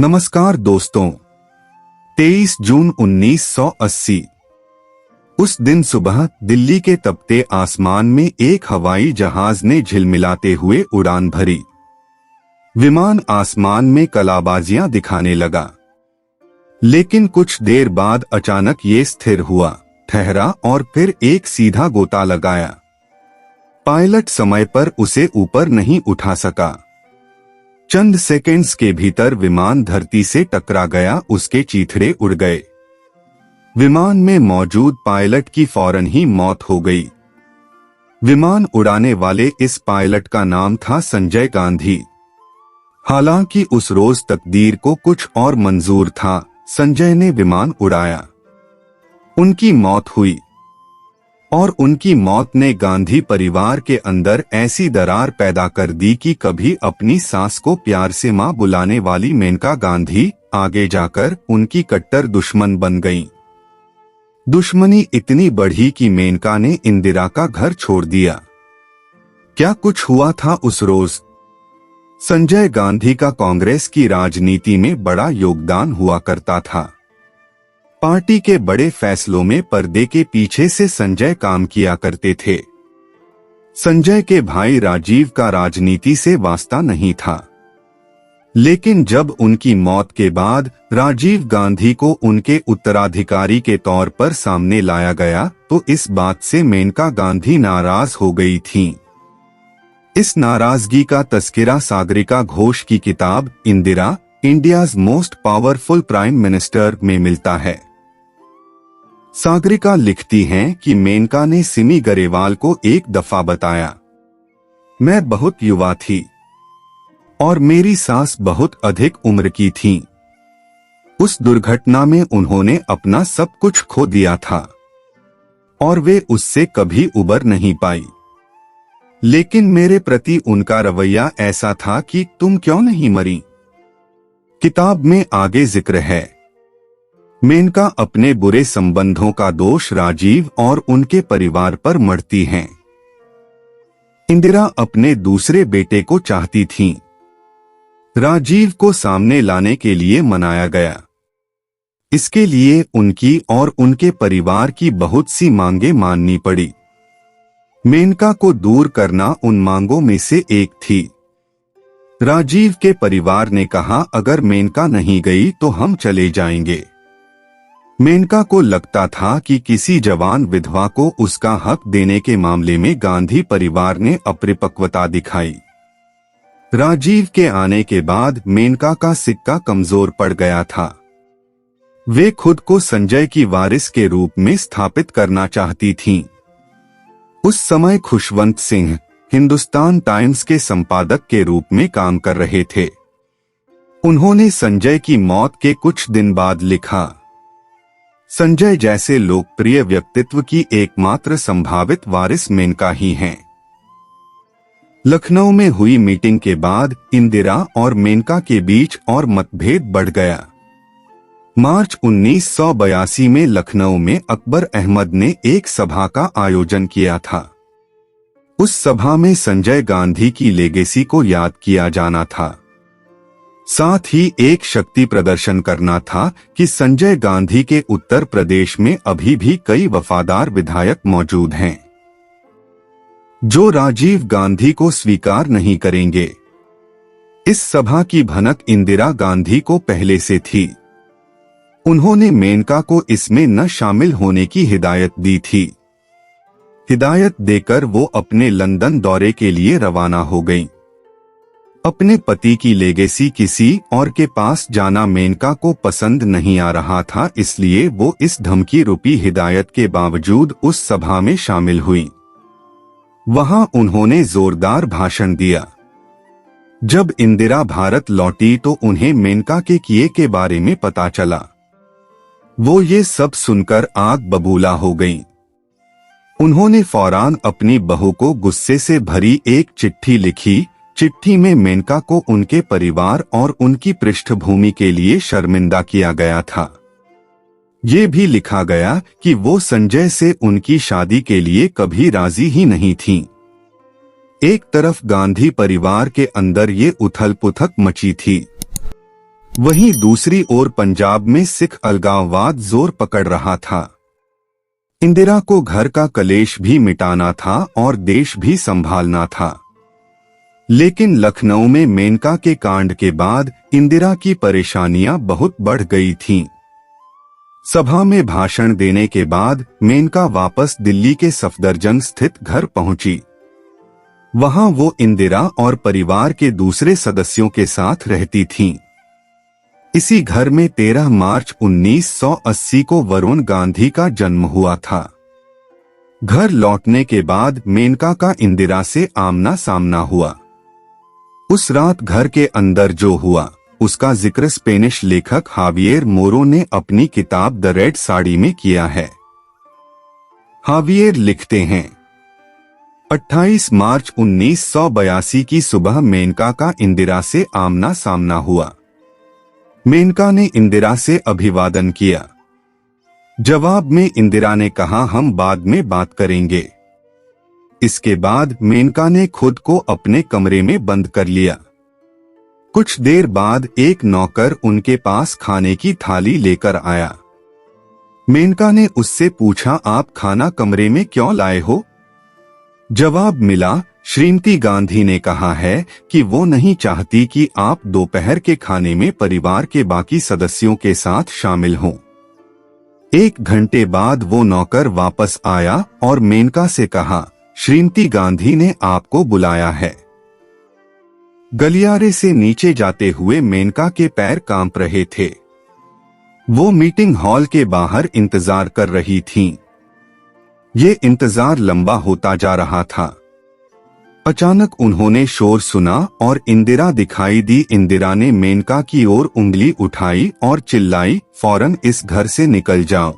नमस्कार दोस्तों, 23 जून 1980। उस दिन सुबह दिल्ली के तपते आसमान में एक हवाई जहाज ने झिलमिलाते हुए उड़ान भरी। विमान आसमान में कलाबाजियां दिखाने लगा, लेकिन कुछ देर बाद अचानक ये स्थिर हुआ, ठहरा और फिर एक सीधा गोता लगाया। पायलट समय पर उसे ऊपर नहीं उठा सका। चंद सेकंड्स के भीतर विमान धरती से टकरा गया, उसके चीथड़े उड़ गए। विमान में मौजूद पायलट की फौरन ही मौत हो गई। विमान उड़ाने वाले इस पायलट का नाम था संजय गांधी। हालांकि उस रोज तकदीर को कुछ और मंजूर था। संजय ने विमान उड़ाया, उनकी मौत हुई और उनकी मौत ने गांधी परिवार के अंदर ऐसी दरार पैदा कर दी कि कभी अपनी सास को प्यार से मां बुलाने वाली मेनका गांधी आगे जाकर उनकी कट्टर दुश्मन बन गईं। दुश्मनी इतनी बढ़ी कि मेनका ने इंदिरा का घर छोड़ दिया। क्या कुछ हुआ था उस रोज? संजय गांधी का कांग्रेस की राजनीति में बड़ा योगदान हुआ करता था। पार्टी के बड़े फैसलों में पर्दे के पीछे से संजय काम किया करते थे। संजय के भाई राजीव का राजनीति से वास्ता नहीं था, लेकिन जब उनकी मौत के बाद राजीव गांधी को उनके उत्तराधिकारी के तौर पर सामने लाया गया तो इस बात से मेनका गांधी नाराज हो गई थीं। इस नाराजगी का तस्करा सागरिका घोष की किताब Indira, India's most powerful prime minister में मिलता है। सागरिका लिखती हैं कि मेनका ने सिमी गरेवाल को एक दफा बताया, मैं बहुत युवा थी और मेरी सास बहुत अधिक उम्र की थी। उस दुर्घटना में उन्होंने अपना सब कुछ खो दिया था और वे उससे कभी उबर नहीं पाई। लेकिन मेरे प्रति उनका रवैया ऐसा था कि तुम क्यों नहीं मरी। किताब में आगे जिक्र है, मेनका अपने बुरे संबंधों का दोष राजीव और उनके परिवार पर मढ़ती हैं। इंदिरा अपने दूसरे बेटे को चाहती थीं। राजीव को सामने लाने के लिए मनाया गया। इसके लिए उनकी और उनके परिवार की बहुत सी मांगें माननी पड़ी। मेनका को दूर करना उन मांगों में से एक थी। राजीव के परिवार ने कहा, अगर मेनका नहीं गई तो हम चले जाएंगे। मेनका को लगता था कि किसी जवान विधवा को उसका हक देने के मामले में गांधी परिवार ने अपरिपक्वता दिखाई। राजीव के आने के बाद मेनका का सिक्का कमजोर पड़ गया था। वे खुद को संजय की वारिस के रूप में स्थापित करना चाहती थीं। उस समय खुशवंत सिंह हिंदुस्तान टाइम्स के संपादक के रूप में काम कर रहे थे। उन्होंने संजय की मौत के कुछ दिन बाद लिखा, संजय जैसे लोकप्रिय व्यक्तित्व की एकमात्र संभावित वारिस मेनका ही हैं। लखनऊ में हुई मीटिंग के बाद इंदिरा और मेनका के बीच और मतभेद बढ़ गया। मार्च 1982 में लखनऊ में अकबर अहमद ने एक सभा का आयोजन किया था। उस सभा में संजय गांधी की लेगेसी को याद किया जाना था। साथ ही एक शक्ति प्रदर्शन करना था कि संजय गांधी के उत्तर प्रदेश में अभी भी कई वफादार विधायक मौजूद हैं जो राजीव गांधी को स्वीकार नहीं करेंगे। इस सभा की भनक इंदिरा गांधी को पहले से थी। उन्होंने मेनका को इसमें न शामिल होने की हिदायत दी थी। हिदायत देकर वो अपने लंदन दौरे के लिए रवाना हो गईं। अपने पति की लेगेसी किसी और के पास जाना मेनका को पसंद नहीं आ रहा था, इसलिए वो इस धमकी रूपी हिदायत के बावजूद उस सभा में शामिल हुई। वहां उन्होंने जोरदार भाषण दिया। जब इंदिरा भारत लौटी तो उन्हें मेनका के किए के बारे में पता चला। वो ये सब सुनकर आग बबूला हो गईं। उन्होंने फौरान अपनी बहू को गुस्से से भरी एक चिट्ठी लिखी। चिट्ठी में मेनका को उनके परिवार और उनकी पृष्ठभूमि के लिए शर्मिंदा किया गया था। ये भी लिखा गया कि वो संजय से उनकी शादी के लिए कभी राजी ही नहीं थीं। एक तरफ गांधी परिवार के अंदर ये उथल पुथल मची थी, वहीं दूसरी ओर पंजाब में सिख अलगाववाद जोर पकड़ रहा था। इंदिरा को घर का कलेश भी मिटाना था और देश भी संभालना था। लेकिन लखनऊ में मेनका के कांड के बाद इंदिरा की परेशानियां बहुत बढ़ गई थीं। सभा में भाषण देने के बाद मेनका वापस दिल्ली के सफदरजंग स्थित घर पहुंची। वहां वो इंदिरा और परिवार के दूसरे सदस्यों के साथ रहती थीं। इसी घर में 13 मार्च 1980 को वरुण गांधी का जन्म हुआ था। घर लौटने के बाद मेनका का इंदिरा से आमना सामना हुआ। उस रात घर के अंदर जो हुआ उसका जिक्र स्पेनिश लेखक हावियर मोरो ने अपनी किताब द रेड साड़ी में किया है। हावियर लिखते हैं, 28 मार्च 1982 की सुबह मेनका का इंदिरा से आमना सामना हुआ। मेनका ने इंदिरा से अभिवादन किया। जवाब में इंदिरा ने कहा, हम बाद में बात करेंगे। इसके बाद मेनका ने खुद को अपने कमरे में बंद कर लिया। कुछ देर बाद एक नौकर उनके पास खाने की थाली लेकर आया। मेनका ने उससे पूछा, आप खाना कमरे में क्यों लाए हो? जवाब मिला, श्रीमती गांधी ने कहा है कि वो नहीं चाहती कि आप दोपहर के खाने में परिवार के बाकी सदस्यों के साथ शामिल हों। 1 घंटे बाद वो नौकर वापस आया और मेनका से कहा, श्रीमती गांधी ने आपको बुलाया है। गलियारे से नीचे जाते हुए मेनका के पैर कांप रहे थे। वो मीटिंग हॉल के बाहर इंतजार कर रही थीं। ये इंतजार लंबा होता जा रहा था। अचानक उन्होंने शोर सुना और इंदिरा दिखाई दी। इंदिरा ने मेनका की ओर उंगली उठाई और चिल्लाई, फौरन इस घर से निकल जाओ।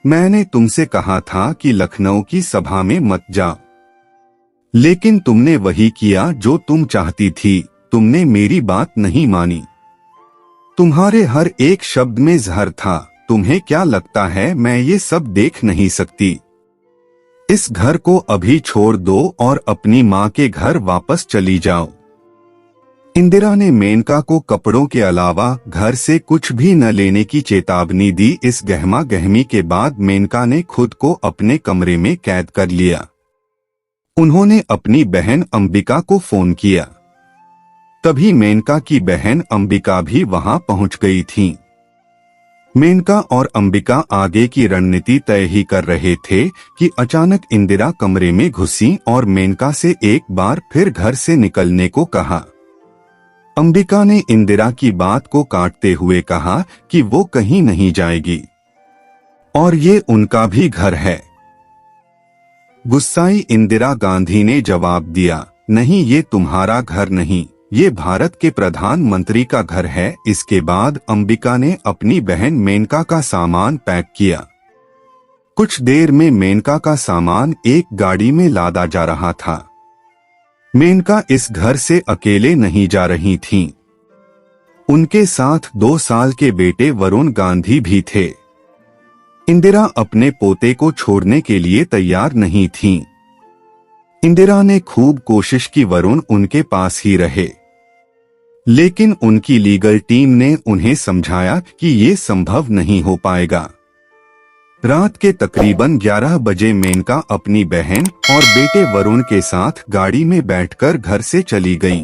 मैंने तुमसे कहा था कि लखनऊ की सभा में मत जाओ, लेकिन तुमने वही किया जो तुम चाहती थी। तुमने मेरी बात नहीं मानी। तुम्हारे हर एक शब्द में जहर था। तुम्हें क्या लगता है मैं ये सब देख नहीं सकती? इस घर को अभी छोड़ दो और अपनी माँ के घर वापस चली जाओ। इंदिरा ने मेनका को कपड़ों के अलावा घर से कुछ भी न लेने की चेतावनी दी। इस गहमा गहमी के बाद मेनका ने खुद को अपने कमरे में कैद कर लिया। उन्होंने अपनी बहन अंबिका को फोन किया। तभी मेनका की बहन अंबिका भी वहां पहुंच गई थी। मेनका और अंबिका आगे की रणनीति तय ही कर रहे थे कि अचानक इंदिरा कमरे में घुसी और मेनका से एक बार फिर घर से निकलने को कहा। अंबिका ने इंदिरा की बात को काटते हुए कहा कि वो कहीं नहीं जाएगी और ये उनका भी घर है। गुस्साई इंदिरा गांधी ने जवाब दिया, नहीं, ये तुम्हारा घर नहीं, ये भारत के प्रधानमंत्री का घर है। इसके बाद अंबिका ने अपनी बहन मेनका का सामान पैक किया। कुछ देर में मेनका का सामान एक गाड़ी में लादा जा रहा था। मेनका इस घर से अकेले नहीं जा रही थीं। उनके साथ 2 साल के बेटे वरुण गांधी भी थे। इंदिरा अपने पोते को छोड़ने के लिए तैयार नहीं थीं। इंदिरा ने खूब कोशिश की वरुण उनके पास ही रहे, लेकिन उनकी लीगल टीम ने उन्हें समझाया कि ये संभव नहीं हो पाएगा। रात के तकरीबन 11 बजे मेनका अपनी बहन और बेटे वरुण के साथ गाड़ी में बैठकर घर से चली गई।